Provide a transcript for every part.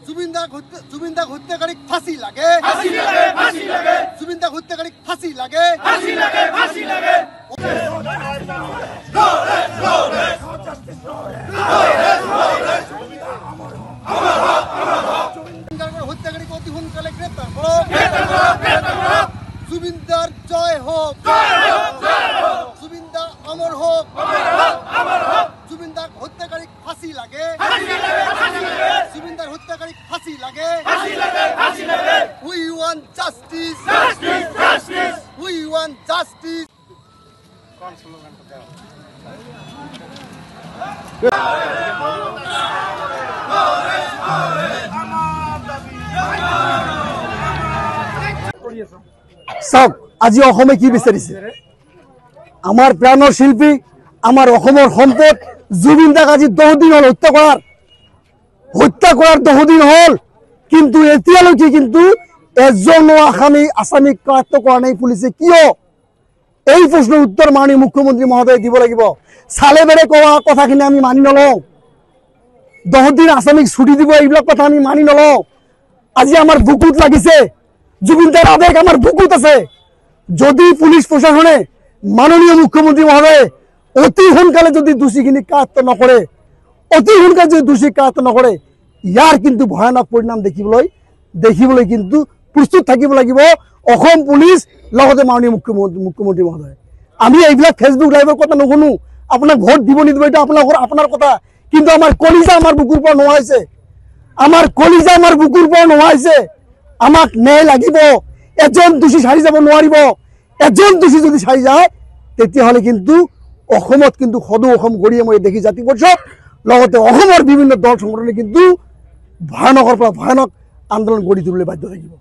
জুবিনদা হত্যাকারীক ফাঁসি লাগে জুবিনদা হত্যাকারীক ফাঁসি লাগে হত্যাকারীকে অতি সোনকালে গ্রেপ্তার করো জুবিনদার জয় হোক জুবিনদা অমর হোক জুবিনদার হত্যাকারীক ফাঁসি লাগে জুবিনদার হত্যাকারীক ফাঁসি লাগে we want justice we want justice সব আজি অসমে কি বিচাৰিছে আমাৰ প্ৰাণৰ শিল্পী আমাৰ অসমৰ সম্পদ জুবিনদাক আজি 10 দিন হল হত্যা কৰাৰ 10 দিন হল কিন্তু এতিয়ালৈকে কিন্তু এজনো আসামিক কাৰ্য কৰা নাই পুলিচে কিয় এই প্ৰশ্নৰ উত্তৰ মাননীয় মুখ্যমন্ত্ৰী মহোদয় দিব লাগিব সালে বেৰে কোৱা কথাখিনি আমি মানি নলওঁ 10 দিন আসামিক ছুটি দিব এইবিলাক কথা আমি মানি নলওঁ আজি আমাৰ বুকুত লাগিছে জুবিনদাৰ আবেগ আমাৰ বুকুত আছে যদি পুলিশ প্ৰশাসনে মাননীয় মুখ্যমন্ত্ৰী মহোদয় অতি সোনকালে যদি দোষীখিনি কাৰ্য নকৰে অতি সোনকালে যদি দোষী কাৰ্য নকৰে ইয়াৰ কিন্তু ভয়ানক পৰিণাম দেখিবলৈ কিন্তু প্ৰস্তুত থাকিব লাগিব অসম পুলিশ লগতে মাননীয় মুখ্যমন্ত্ৰী মহোদয় আমি এইবিলাক ফেসবুক লাইভৰ কথা নুশুনো আপোনাক ভোট দিব নিদিব এটা আপোনাৰ কথা কিন্তু আমাৰ কলিজা আমাৰ বুকুৰ পৰা নোহাইছে আমাৰ কলিজা আমাৰ বুকুৰ পৰা নোহাইছে আমাক ন্যায় লাগিব এজন দোষী সাৰি যাব নোৱাৰিব এজন দোষী যদি সাৰি যায় তেতিয়াহ'লে কিন্তু অসমত কিন্তু সদৌ অসম গৰিয়ে মই দেখি জাতি পৰিষদ লগতে অসমৰ বিভিন্ন দল সংগঠনে কিন্তু ভয়ানকৰ পৰা ভয়ানক আন্দোলন গঢ়ি তুলিবলৈ বাধ্য থাকিব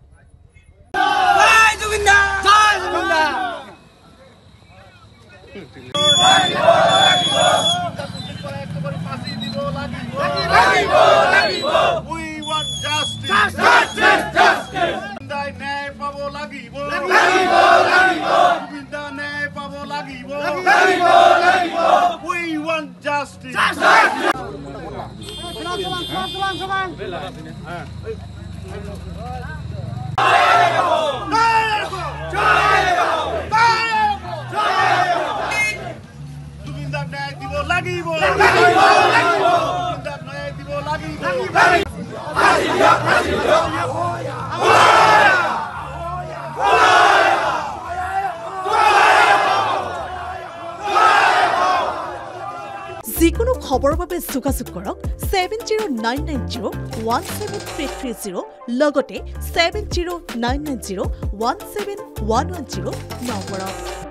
যিকোনো খবৰৰ বাবে যোগাযোগ কৰক 7099017330 লগতে 7099017110 নম্বৰত।